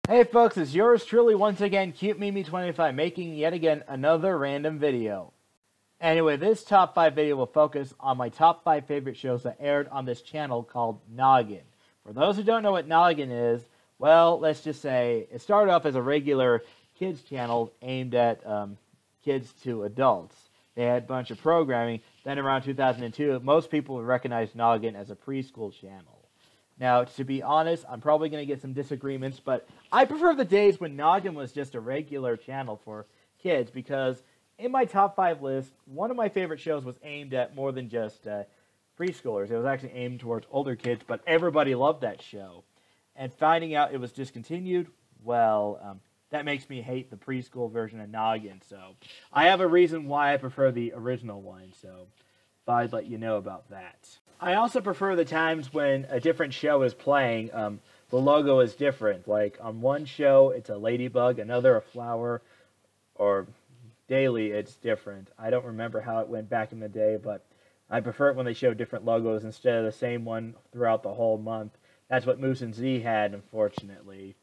Hey folks, it's yours truly once again, Cute Mimi25, making yet again another random video. Anyway, this top 5 video will focus on my top 5 favorite shows that aired on this channel called Noggin. For those who don't know what Noggin is, well, let's just say it started off as a regular kids channel aimed at kids to adults. They had a bunch of programming. Then around 2002, most people would recognize Noggin as a preschool channel. Now, to be honest, I'm probably going to get some disagreements, but I prefer the days when Noggin was just a regular channel for kids, because in my top 5 list, one of my favorite shows was aimed at more than just preschoolers. It was actually aimed towards older kids, but everybody loved that show. And finding out it was discontinued, well, that makes me hate the preschool version of Noggin. So I have a reason why I prefer the original one, so thought I'd let you know about that. I also prefer the times when a different show is playing. The logo is different. Like on one show, it's a ladybug, another a flower, or daily it's different. I don't remember how it went back in the day, but I prefer it when they show different logos instead of the same one throughout the whole month. That's what Moose and Z had, unfortunately.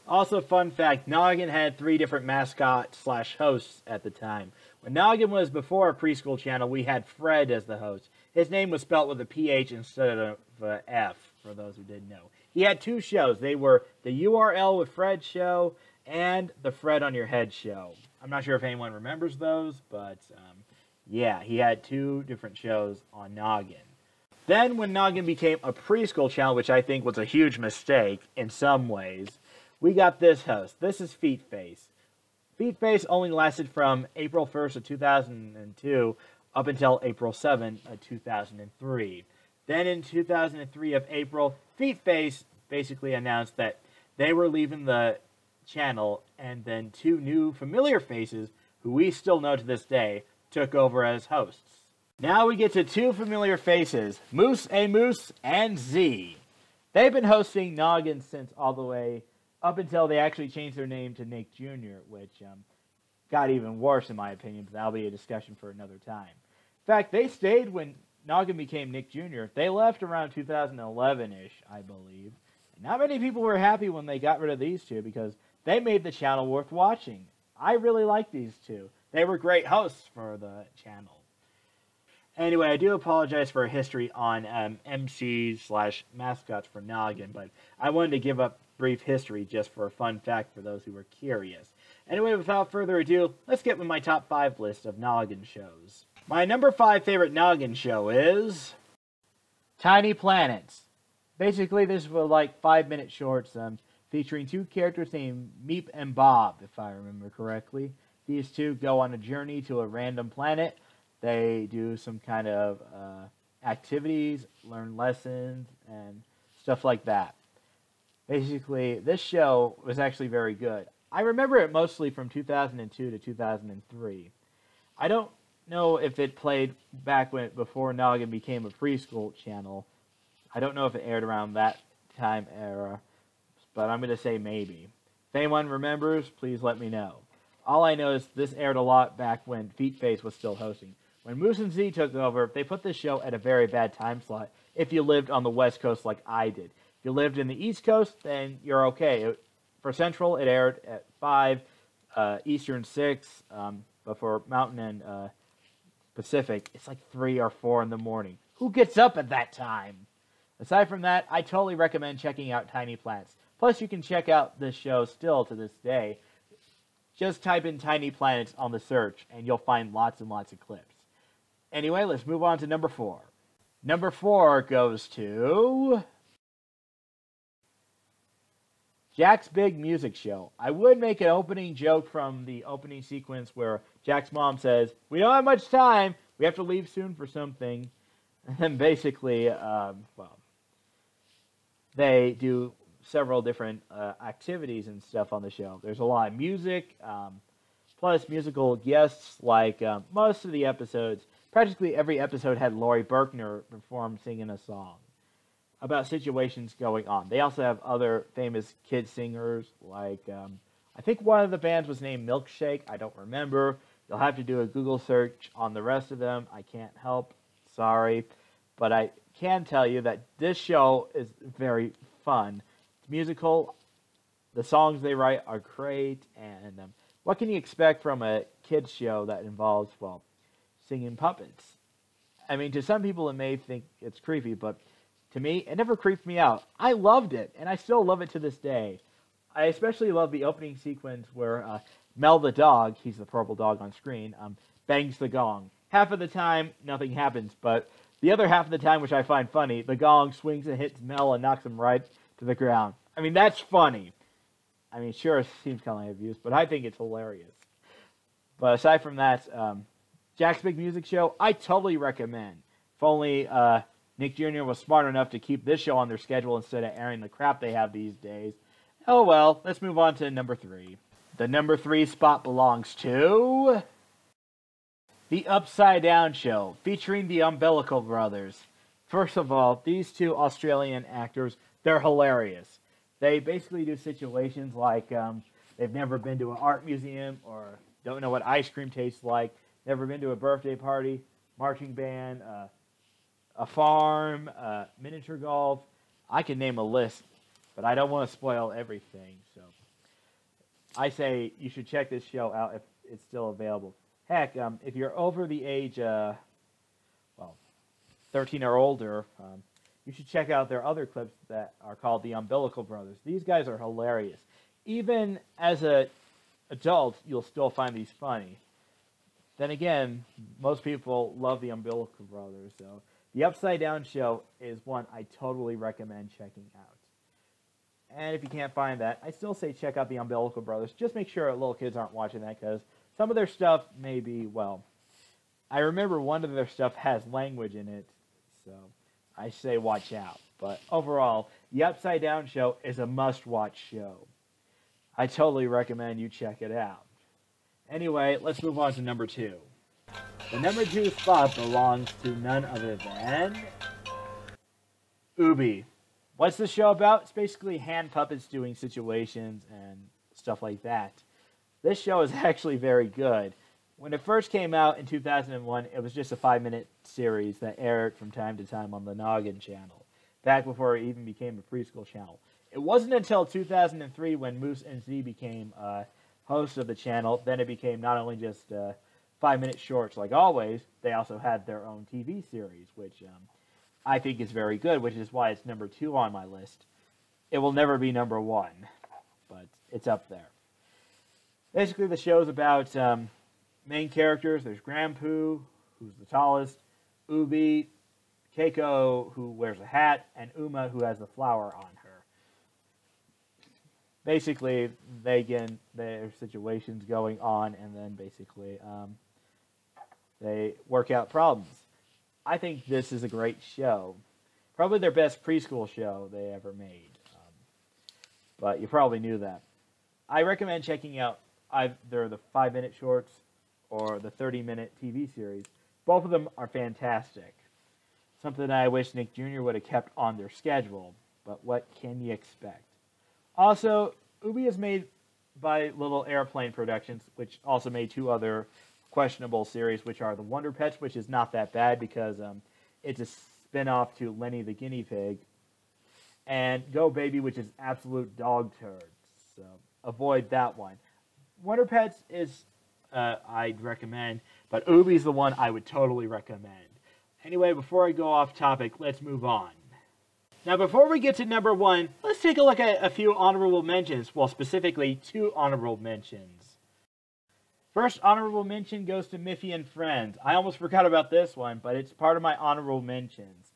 Also, fun fact, Noggin had 3 different mascots/hosts at the time. When Noggin was before a preschool channel, we had Fred as the host. His name was spelt with a PH instead of an F, for those who didn't know. He had 2 shows. They were the URL with Fred show and the Fred on Your Head show. I'm not sure if anyone remembers those, but yeah, he had 2 different shows on Noggin. Then when Noggin became a preschool channel, which I think was a huge mistake in some ways, we got this host. This is Feet Face. Feet Face only lasted from April 1st of 2002 up until April 7th of 2003. Then in 2003 of April, Feet Face basically announced that they were leaving the channel, and then 2 new familiar faces, who we still know to this day, took over as hosts. Now we get to 2 familiar faces, Moose and Z. They've been hosting Noggin since all the way up until they actually changed their name to Nick Jr., which got even worse in my opinion, but that'll be a discussion for another time. In fact, they stayed when Noggin became Nick Jr. They left around 2011-ish, I believe. And not many people were happy when they got rid of these 2, because they made the channel worth watching. I really like these 2. They were great hosts for the channel. Anyway, I do apologize for a history on MCs/mascots for Noggin, but I wanted to give a brief history just for a fun fact for those who were curious. Anyway, without further ado, let's get with my top 5 list of Noggin shows. My number 5 favorite Noggin show is Tiny Planets. Basically, this was like 5-minute shorts featuring 2 characters named Meep and Bob, if I remember correctly. These 2 go on a journey to a random planet. They do some kind of activities, learn lessons, and stuff like that. Basically, this show was actually very good. I remember it mostly from 2002 to 2003. I don't know if it played back before Noggin became a preschool channel. I don't know if it aired around that time era, but I'm going to say maybe. If anyone remembers, please let me know. All I know is this aired a lot back when Feet Face was still hosting. When Moose and Z took over, they put this show at a very bad time slot if you lived on the West Coast like I did. If you lived in the East Coast, then you're okay. For Central, it aired at 5, Eastern 6, but for Mountain and Pacific, it's like 3 or 4 in the morning. Who gets up at that time? Aside from that, I totally recommend checking out Tiny Planets. Plus, you can check out this show still to this day. Just type in Tiny Planets on the search, and you'll find lots and lots of clips. Anyway, let's move on to number 4. Number 4 goes to Jack's Big Music Show. I would make an opening joke from the opening sequence where Jack's mom says, "We don't have much time. We have to leave soon for something." And basically, well, they do several different activities and stuff on the show. There's a lot of music, plus musical guests, like most of the episodes. Practically every episode had Laurie Berkner perform singing a song about situations going on. They also have other famous kid singers, like, I think one of the bands was named Milkshake. I don't remember. You'll have to do a Google search on the rest of them. I can't help. Sorry. But I can tell you that this show is very fun. It's musical. The songs they write are great, and what can you expect from a kids show that involves, well, singing puppets? I mean, to some people it may think it's creepy, but to me, it never creeped me out. I loved it, and I still love it to this day. I especially love the opening sequence where Mel the dog, he's the purple dog on screen, bangs the gong. Half of the time, nothing happens, but the other half of the time, which I find funny, the gong swings and hits Mel and knocks him right to the ground. I mean, that's funny. I mean, sure, it seems kind of abuse, but I think it's hilarious. But aside from that, Jack's Big Music Show, I totally recommend. If only Nick Jr. was smart enough to keep this show on their schedule instead of airing the crap they have these days. Oh well, let's move on to number 3. The number 3 spot belongs to The Upside Down Show, featuring the Umbilical Brothers. First of all, these two Australian actors, they're hilarious. They basically do situations like they've never been to an art museum or don't know what ice cream tastes like, never been to a birthday party, marching band, a farm, miniature golf. I can name a list, but I don't want to spoil everything. So I say you should check this show out if it's still available. Heck, if you're over the age, 13 or older, you should check out their other clips that are called the Umbilical Brothers. These guys are hilarious. Even as an adult, you'll still find these funny. Then again, most people love the Umbilical Brothers, so the Upside Down Show is one I totally recommend checking out. And if you can't find that, I still say check out the Umbilical Brothers. Just make sure little kids aren't watching that, because some of their stuff may be, well, I remember one of their stuff has language in it, so I say watch out. But overall, the Upside Down Show is a must-watch show. I totally recommend you check it out. Anyway, let's move on to number 2. The number 2 spot belongs to none other than Boobie. What's the show about? It's basically hand puppets doing situations and stuff like that. This show is actually very good. When it first came out in 2001, it was just a 5-minute series that aired from time to time on the Noggin channel, back before it even became a preschool channel. It wasn't until 2003 when Moose and Z became hosts of the channel, then it became not only just 5-minute shorts like always, they also had their own TV series, which I think is very good, which is why it's number 2 on my list. It will never be number 1, but it's up there. Basically, the show's about main characters. There's Grandpoo, who's the tallest, Boobie, Keiko, who wears a hat, and Uma, who has the flower on her. Basically, they get their situations going on, and then basically they work out problems. I think this is a great show. Probably their best preschool show they ever made. But you probably knew that. I recommend checking out either the 5-minute shorts or the 30-minute TV series. Both of them are fantastic. Something I wish Nick Jr. would have kept on their schedule, but what can you expect? Also, Boobie is made by Little Airplane Productions, which also made 2 other questionable series, which are The Wonder Pets, which is not that bad because it's a spin-off to Lenny the Guinea Pig, and Go Baby, which is absolute dog turd. So avoid that one. Wonder Pets is I'd recommend, but Boobie's the one I would totally recommend. Anyway, before I go off topic, let's move on. Now, before we get to number 1, let's take a look at a few honorable mentions, well, specifically 2 honorable mentions. First honorable mention goes to Miffy and Friends. I almost forgot about this one, but it's part of my honorable mentions.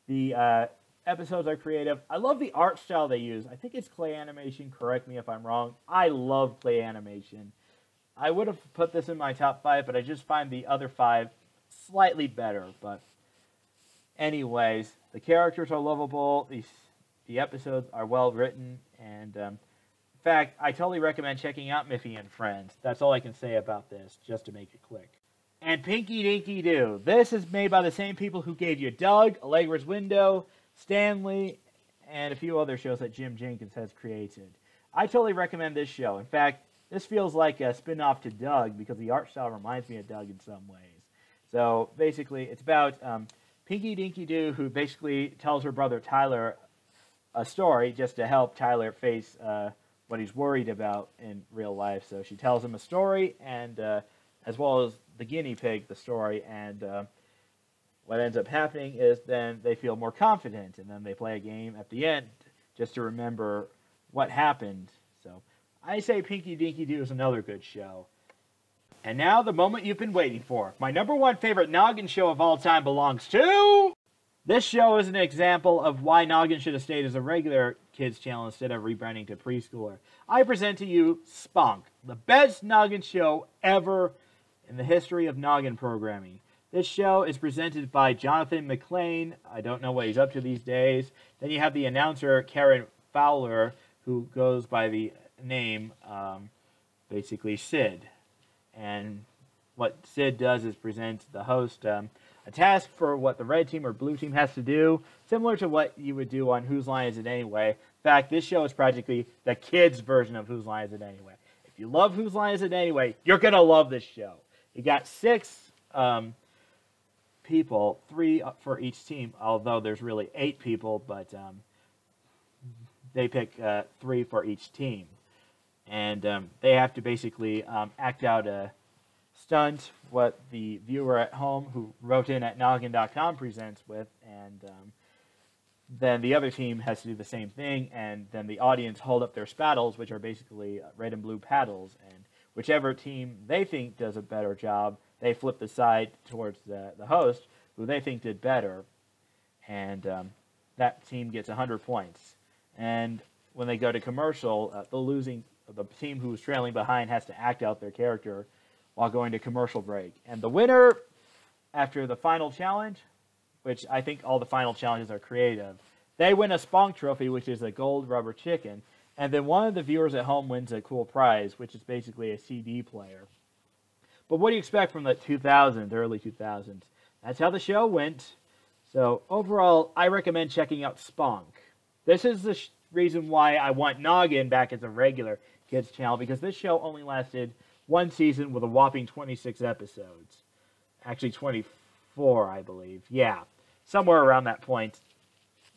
The episodes are creative. I love the art style they use. I think it's clay animation. Correct me if I'm wrong. I love clay animation. I would have put this in my top 5, but I just find the other 5 slightly better. But anyways, the characters are lovable. The episodes are well written, and in fact, I totally recommend checking out Miffy and Friends. That's all I can say about this, just to make it quick. And Dinky Doo. This is made by the same people who gave you Doug, Allegra's Window, Stanley, and a few other shows that Jim Jenkins has created. I totally recommend this show. In fact, this feels like a spin-off to Doug because the art style reminds me of Doug in some ways. So basically, it's about Dinky Doo, who basically tells her brother Tyler a story just to help Tyler face what he's worried about in real life. So she tells him a story, and as well as the guinea pig, the story, and what ends up happening is then they feel more confident, and then they play a game at the end just to remember what happened. So I say Pinky Dinky Doo is another good show. And now the moment you've been waiting for. My #1 favorite Noggin show of all time belongs to... This show is an example of why Noggin should have stayed as a regular kids channel instead of rebranding to Preschooler. I present to you Spunk, the best Noggin show ever in the history of Noggin programming. This show is presented by Jonathan McLean. I don't know what he's up to these days. Then you have the announcer, Karen Fowler, who goes by the name, basically, Sid. And what Sid does is present the host a task for what the red team or blue team has to do, similar to what you would do on Whose Line Is It Anyway. In fact, this show is practically the kids' version of Whose Line Is It Anyway. If you love Whose Line Is It Anyway, you're going to love this show. You got 6 people, 3 for each team, although there's really 8 people, but they pick 3 for each team. And they have to basically act out a stunt, what the viewer at home who wrote in at noggin.com presents with, and then the other team has to do the same thing, and then the audience hold up their spattles, which are basically red and blue paddles, and whichever team they think does a better job, they flip the side towards the host, who they think did better, and that team gets 100 points. And when they go to commercial, the team who's trailing behind has to act out their character while going to commercial break. And the winner, after the final challenge, which I think all the final challenges are creative, they win a Spunk trophy, which is a gold rubber chicken, and then one of the viewers at home wins a cool prize, which is basically a CD player. But what do you expect from the 2000s, early 2000s? That's how the show went. So overall, I recommend checking out Spunk. This is the reason why I want Noggin back as a regular kids channel, because this show only lasted 1 season with a whopping 26 episodes. Actually 24, I believe. Yeah, somewhere around that point.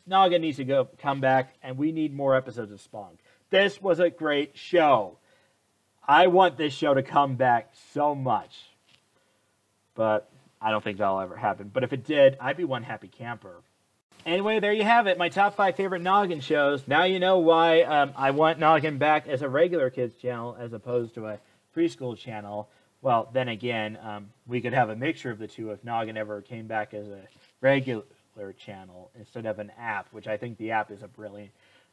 Noggin needs to come back, and we need more episodes of Spunk. This was a great show. I want this show to come back so much. But I don't think that'll ever happen. But if it did, I'd be one happy camper. Anyway, there you have it, my top 5 favorite Noggin shows. Now you know why I want Noggin back as a regular kids channel as opposed to a preschool channel. Well, then again, we could have a mixture of the two if Noggin ever came back as a regular channel instead of an app, which I think the app is a brilliant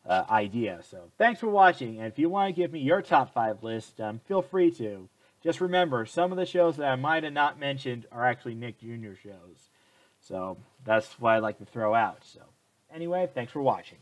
idea. So thanks for watching, and if you want to give me your top 5 list, feel free to. Just remember, some of the shows that I might have not mentioned are actually Nick Jr. shows. So that's what I like to throw out. So anyway, thanks for watching.